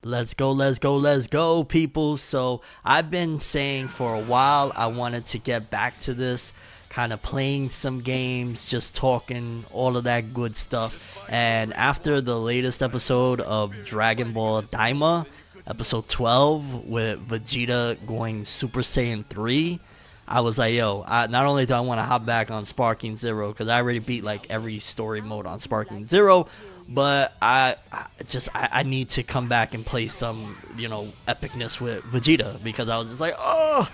Let's go, people. So, I've been saying for a while I wanted to get back to this, kind of playing some games, just talking, all of that good stuff. And after the latest episode of Dragon Ball Daima, episode 12, with Vegeta going Super Saiyan 3, I was like, yo, not only do I want to hop back on Sparking Zero, because I already beat like every story mode on Sparking Zero, but I need to come back and play some, epicness with Vegeta, because I was just like, oh.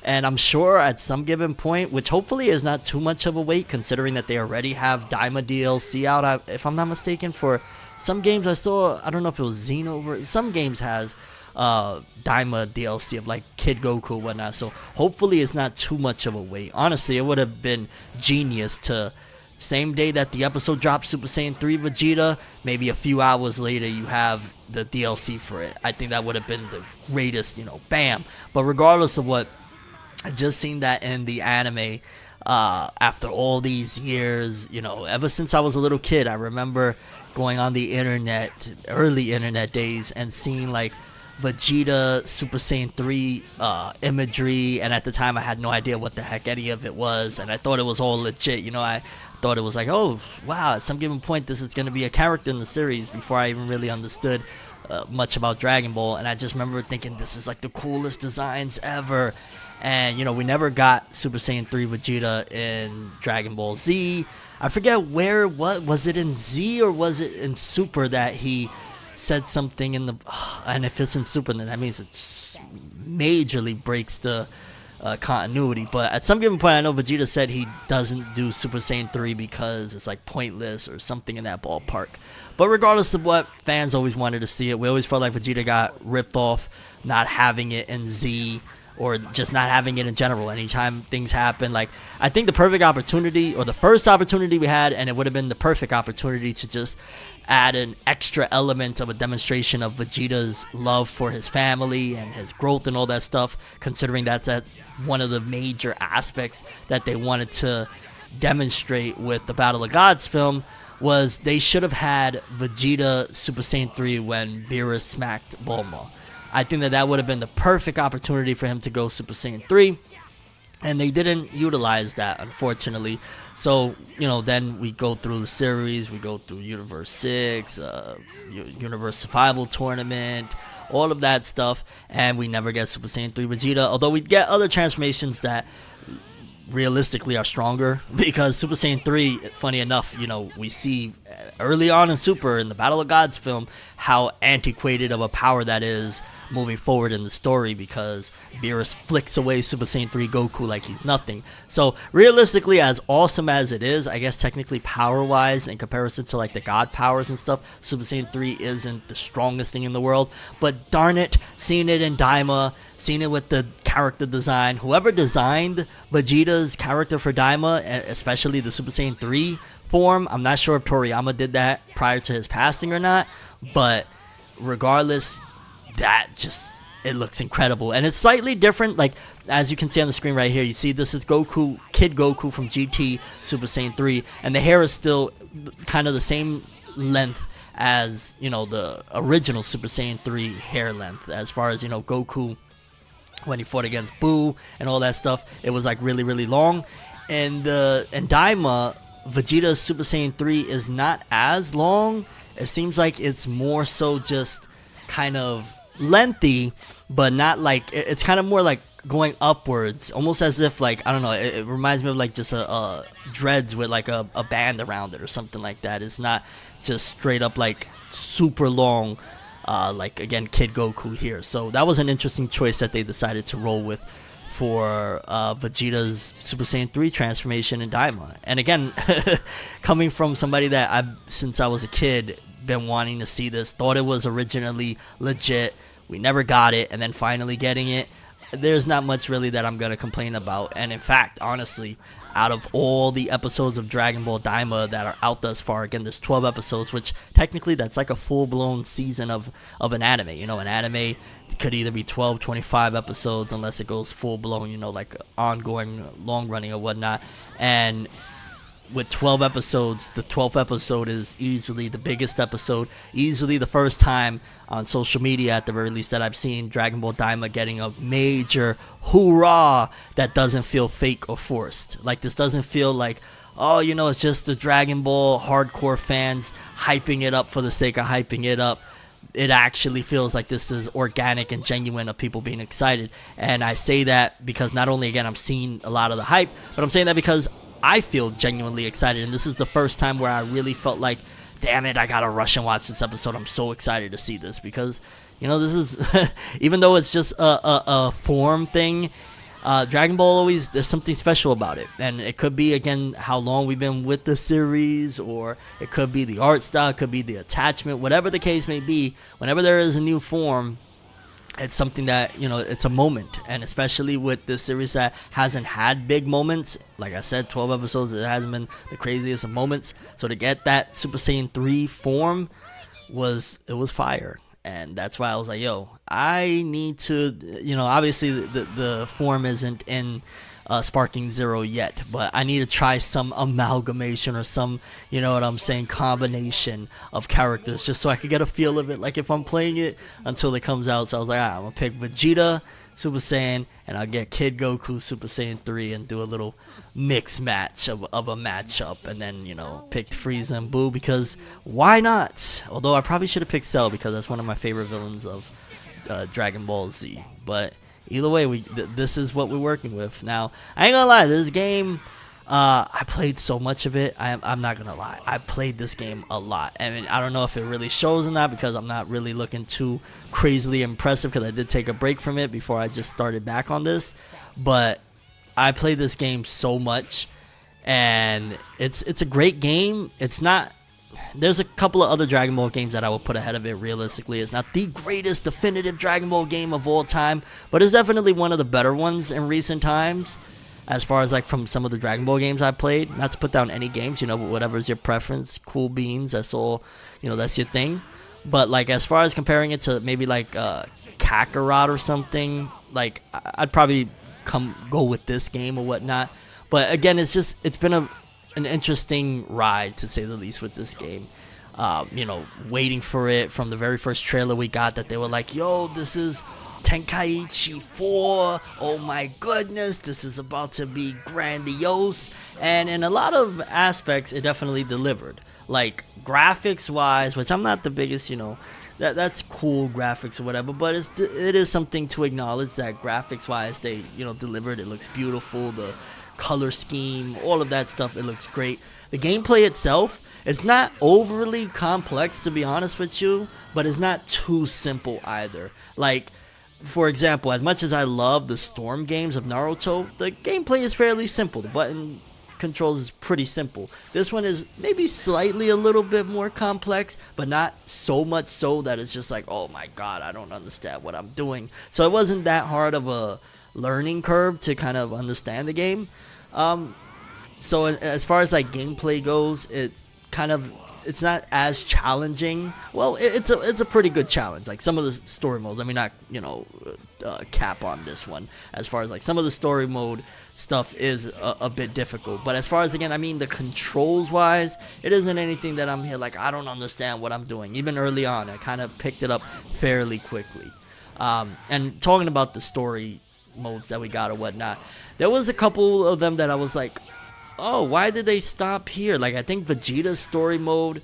And I'm sure at some given point, which hopefully is not too much of a wait, considering that they already have Daima DLC out, if I'm not mistaken, for some games. I don't know if it was Xenoverse. Some games has Daima DLC of like Kid Goku and whatnot. So hopefully it's not too much of a wait. Honestly, it would have been genius to same day that the episode dropped Super Saiyan 3 Vegeta, maybe a few hours later you have the DLC for it. I think that would have been the greatest, bam. But regardless of what, I just seen that in the anime after all these years, ever since I was a little kid. I remember going on the internet, early internet days, and seeing like Vegeta Super Saiyan 3 imagery, and at the time I had no idea what the heck any of it was, and I thought it was all legit. I thought it was like, oh wow, at some given point this is going to be a character in the series, before I even really understood much about Dragon Ball. And I just remember thinking, this is like the coolest designs ever. And we never got Super Saiyan 3 Vegeta in Dragon Ball Z. I forget what was it, in Z or was it in Super, that he said something in the and if it's in Super, then that means it's majorly breaks the continuity. But at some given point, I know Vegeta said he doesn't do Super Saiyan 3 because it's like pointless or something in that ballpark. But regardless of what, fans always wanted to see it. We always felt like Vegeta got ripped off not having it in Z, or just not having it in general. Anytime things happen, like, I think the perfect opportunity, or the first opportunity we had, and it would have been the perfect opportunity to just add an extra element of a demonstration of Vegeta's love for his family and his growth and all that stuff, considering that's one of the major aspects that they wanted to demonstrate with the Battle of Gods film. Was they should have had Vegeta Super Saiyan 3 when Beerus smacked Bulma. I think that would have been the perfect opportunity for him to go Super Saiyan 3, and they didn't utilize that, unfortunately. So, then we go through the series, we go through Universe 6, Universe Survival Tournament, all of that stuff, and we never get Super Saiyan 3 Vegeta, although we get other transformations that realistically are stronger, because Super Saiyan 3, funny enough, we see early on in Super, in the Battle of Gods film, how antiquated of a power that is moving forward in the story, because Beerus flicks away Super Saiyan 3 Goku like he's nothing. So realistically, as awesome as it is, I guess technically power-wise, in comparison to like the god powers and stuff, Super Saiyan 3 isn't the strongest thing in the world. But darn it, seeing it in Daima, seeing it with the character design, whoever designed Vegeta's character for Daima, especially the Super Saiyan 3 form, I'm not sure if Toriyama did that prior to his passing or not, but regardless, it looks incredible. And it's slightly different, like, as you can see on the screen right here, you see this is Goku, Kid Goku from GT Super Saiyan 3, and the hair is still kind of the same length as, the original Super Saiyan 3 hair length, as far as, Goku, when he fought against Boo and all that stuff, it was like really, really long. And Daima, Vegeta's Super Saiyan 3 is not as long. It seems like it's more so just kind of lengthy, but not like, it's kind of more like going upwards, almost as if, like, I don't know, it reminds me of like just a dreads with like a band around it or something like that. It's not just straight up like super long, like, again, Kid Goku here. So that was an interesting choice that they decided to roll with for Vegeta's Super Saiyan 3 transformation in Daima. And again, coming from somebody that since I was a kid, been wanting to see this, thought it was originally legit, we never got it, and then finally getting it, there's not much really that I'm going to complain about. And in fact, honestly, out of all the episodes of Dragon Ball Daima that are out thus far, again, there's 12 episodes, which technically that's like a full-blown season of an anime. An anime could either be 12, 25 episodes, unless it goes full-blown, like ongoing, long-running or whatnot. And with 12 episodes, the 12th episode is easily the biggest episode, easily the first time on social media at the very least that I've seen Dragon Ball Daima getting a major hoorah that doesn't feel fake or forced. Like, this doesn't feel like, oh, it's just the Dragon Ball hardcore fans hyping it up for the sake of hyping it up. It actually feels like this is organic and genuine of people being excited. And I say that because not only, again, I'm seeing a lot of the hype, but I'm saying that because I feel genuinely excited. And this is the first time where I really felt like, damn it, I gotta rush and watch this episode. I'm so excited to see this because, this is, even though it's just a form thing, Dragon Ball always, there's something special about it. And it could be, again, how long we've been with the series, or it could be the art style, it could be the attachment, whatever the case may be. Whenever there is a new form, it's something that, it's a moment. And especially with this series that hasn't had big moments, like I said, 12 episodes, it hasn't been the craziest of moments. So to get that Super Saiyan 3 form was fire. And that's why I was like, yo, I need to, obviously the form isn't in Sparking Zero yet, but I need to try some amalgamation or some, combination of characters just so I could get a feel of it, like if I'm playing it until it comes out. So I was like, I'm going to pick Vegeta, Super Saiyan, and I'll get Kid Goku Super Saiyan 3 and do a little mix match of a matchup, and then picked Frieza and Boo because why not? Although I probably should have picked Cell because that's one of my favorite villains of Dragon Ball Z. But either way, this is what we're working with. Now I ain't gonna lie, this game, I played so much of it. I'm not gonna lie, I played this game a lot. I mean, I don't know if it really shows in that because I'm not really looking too crazily impressive because I did take a break from it before I just started back on this. But I played this game so much, and it's a great game. It's not. There's a couple of other Dragon Ball games that I will put ahead of it. Realistically, it's not the greatest definitive Dragon Ball game of all time, but it's definitely one of the better ones in recent times. As far as like from some of the Dragon Ball games I played, not to put down any games, whatever's your preference, cool beans, that's all, that's your thing. But like as far as comparing it to maybe like Kakarot or something, like I'd probably go with this game or whatnot. But again, it's been an interesting ride to say the least with this game. Waiting for it from the very first trailer we got, that they were like, yo, this is Tenkaichi 4, oh my goodness, this is about to be grandiose. And in a lot of aspects it definitely delivered, like graphics wise, which I'm not the biggest, that's cool graphics or whatever, but it is something to acknowledge that graphics wise they delivered. It looks beautiful, the color scheme, all of that stuff, it looks great. The gameplay itself, it's not overly complex, to be honest with you, but it's not too simple either. Like, for example, as much as I love the Storm games of Naruto, the gameplay is fairly simple. The button controls is pretty simple. This one is maybe slightly a little bit more complex, but not so much so that it's just like, oh my god, I don't understand what I'm doing. So it wasn't that hard of a learning curve to kind of understand the game. So as far as like gameplay goes, it's not as challenging. Well, it's a pretty good challenge. Like some of the story modes, let me not cap on this one. As far as like some of the story mode stuff is a bit difficult, but as far as, again, I mean the controls wise, it isn't anything that I'm here like I don't understand what I'm doing. Even early on, I kind of picked it up fairly quickly. And talking about the story modes that we got or whatnot, there was a couple of them that I was like, oh, why did they stop here? Like, I think Vegeta's story mode,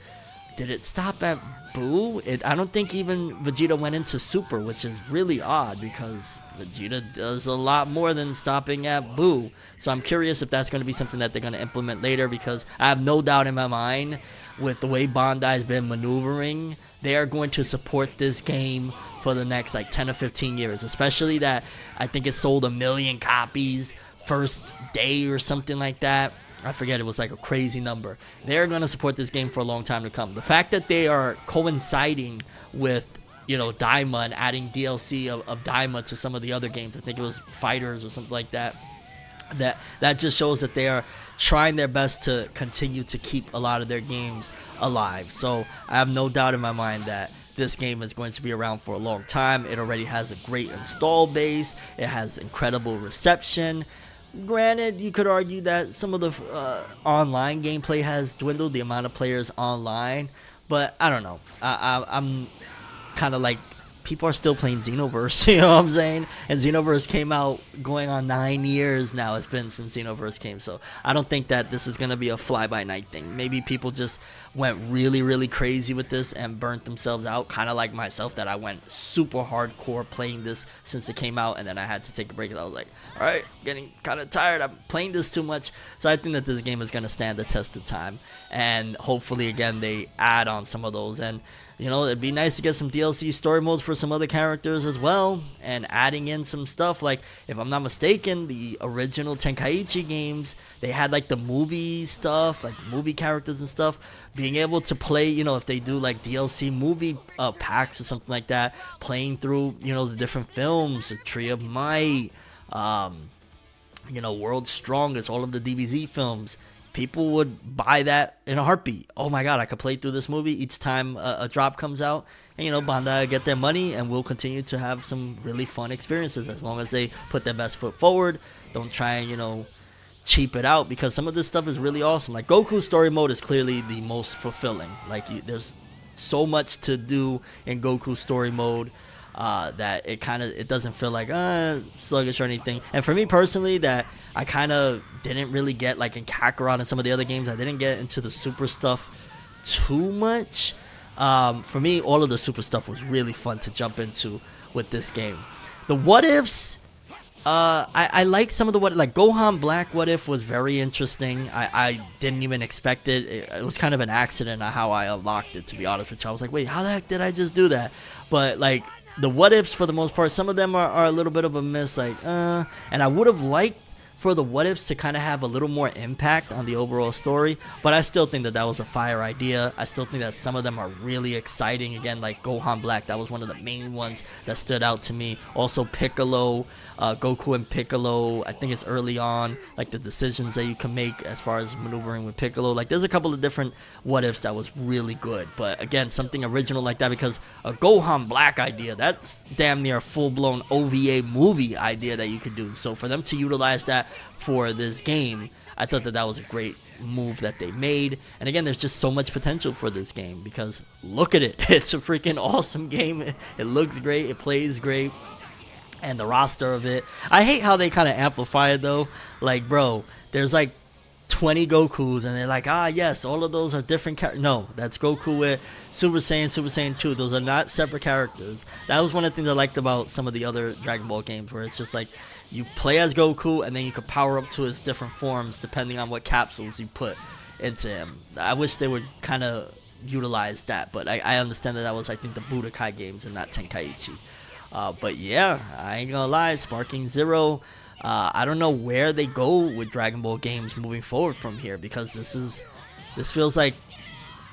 did it stop at Boo? I don't think even Vegeta went into Super, which is really odd because Vegeta does a lot more than stopping at Boo. So I'm curious if that's going to be something that they're going to implement later, because I have no doubt in my mind with the way Bandai's been maneuvering, they are going to support this game for the next like 10 or 15 years, especially that I think it sold 1 million copies first day or something like that. I forget, it was like a crazy number. They're going to support this game for a long time to come. The fact that they are coinciding with, Daima and adding DLC of Daima to some of the other games, I think it was Fighters or something like that, that just shows that they are trying their best to continue to keep a lot of their games alive. So I have no doubt in my mind that this game is going to be around for a long time. It already has a great install base. It has incredible reception. Granted, you could argue that some of the online gameplay has dwindled, the amount of players online, but I don't know. I'm kind of like, people are still playing Xenoverse, you know what I'm saying? And Xenoverse came out going on 9 years now. It's been since Xenoverse came, so I don't think that this is gonna be a fly-by-night thing. Maybe people just went really, really crazy with this and burnt themselves out, kind of like myself, that I went super hardcore playing this since it came out, and then I had to take a break because I was like, all right, getting kind of tired. I'm playing this too much. So I think that this game is gonna stand the test of time, and hopefully, again, they add on some of those. And you know, it'd be nice to get some DLC story modes for some other characters as well, and adding in some stuff. Like, if I'm not mistaken, the original Tenkaichi games, they had like the movie stuff, like movie characters and stuff. Being able to play, you know, if they do like DLC movie packs or something like that, playing through, you know, the different films, the Tree of Might, you know, World's Strongest, all of the DBZ films. People would buy that in a heartbeat. Oh my god, I could play through this movie each time a drop comes out. And, you know, Bandai get their money, and we'll continue to have some really fun experiences as long as they put their best foot forward. Don't try and, you know, cheap it out, because some of this stuff is really awesome. Like, Goku's story mode is clearly the most fulfilling. Like, there's so much to do in Goku's story mode. That it doesn't feel like sluggish or anything. And for me personally, that I kind of didn't really get, like in Kakarot and some of the other games, I didn't get into the super stuff too much. For me, all of the super stuff was really fun to jump into with this game. The what ifs, I like some of the like Gohan Black what if was very interesting. I didn't even expect it. It was kind of an accident on how I unlocked it, to be honest with you. I was like, wait, how the heck did I just do that? But like, the what ifs, for the most part, some of them are a little bit of a miss, like and I would have liked for the what ifs to kind of have a little more impact on the overall story, but I still think that that was a fire idea. I still think that some of them are really exciting. Again, like Gohan Black, that was one of the main ones that stood out to me. Also Piccolo, Goku and Piccolo, I think it's early on, like the decisions that you can make as far as maneuvering with Piccolo. Like, there's a couple of different what ifs that was really good, but again, something original like that, because a Gohan Black idea, that's damn near a full-blown OVA movie idea that you could do. So for them to utilize that for this game, I thought that that was a great move that they made. And again, there's just so much potential for this game, because look at it. It's a freaking awesome game. It looks great, it plays great, and the roster of it, I hate how they kind of amplify it though. Like, bro, there's like 20 Gokus, and they're like, yes, all of those are different characters. No, that's Goku with Super Saiyan 2. Those are not separate characters. That was one of the things I liked about some of the other Dragon Ball games, where it's just like, you play as Goku, and then you can power up to his different forms depending on what capsules you put into him. I wish they would kind of utilize that, but I understand that was, I think, the Budokai games and not Tenkaichi. But yeah, I ain't gonna lie, Sparking Zero, I don't know where they go with Dragon Ball games moving forward from here, because this feels like,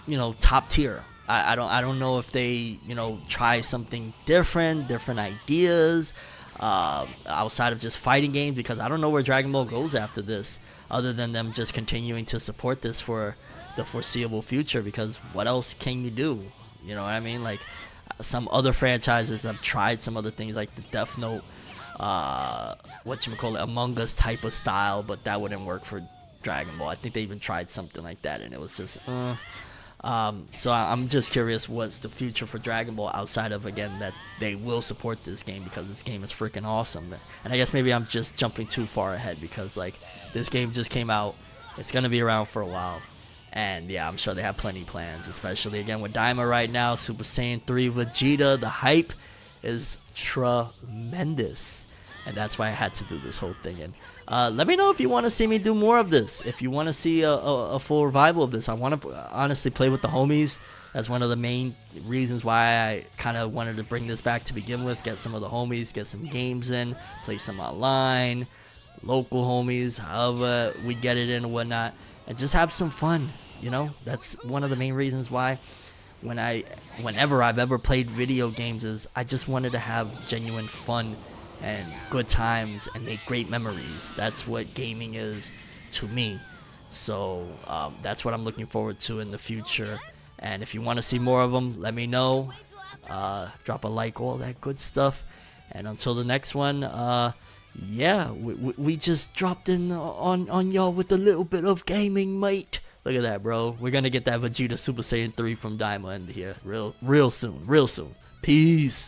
you know, top tier. I don't know if they, you know, try something different ideas outside of just fighting games, because I don't know where Dragon Ball goes after this, other than them just continuing to support this for the foreseeable future, because what else can you do? You know what I mean? Like, some other franchises have tried some other things, like the Death Note, Among Us type of style, but that wouldn't work for Dragon Ball. I think they even tried something like that, and it was just so I'm just curious what's the future for Dragon Ball, outside of, again, that they will support this game, because this game is freaking awesome. And I guess maybe I'm just jumping too far ahead, because like, this game just came out, it's gonna be around for a while, and yeah, I'm sure they have plenty of plans, especially again with Daima right now. Super Saiyan 3 Vegeta, the hype is tremendous, and that's why I had to do this whole thing. And let me know if you want to see me do more of this, if you want to see a full revival of this. I want to honestly play with the homies. That's one of the main reasons why I kind of wanted to bring this back to begin with. Get some of the homies, get some games in, play some online, local homies, however we get it in and whatnot, and just have some fun. You know, that's one of the main reasons why whenever I've ever played video games, is I just wanted to have genuine fun and good times and make great memories. That's what gaming is to me. So that's what I'm looking forward to in the future. And if you want to see more of them, let me know. Drop a like, all that good stuff. And until the next one, Yeah, we just dropped in on y'all with a little bit of gaming, mate. Look at that, bro. We're gonna get that Vegeta Super Saiyan 3 from Daima in here real soon, real soon. Peace.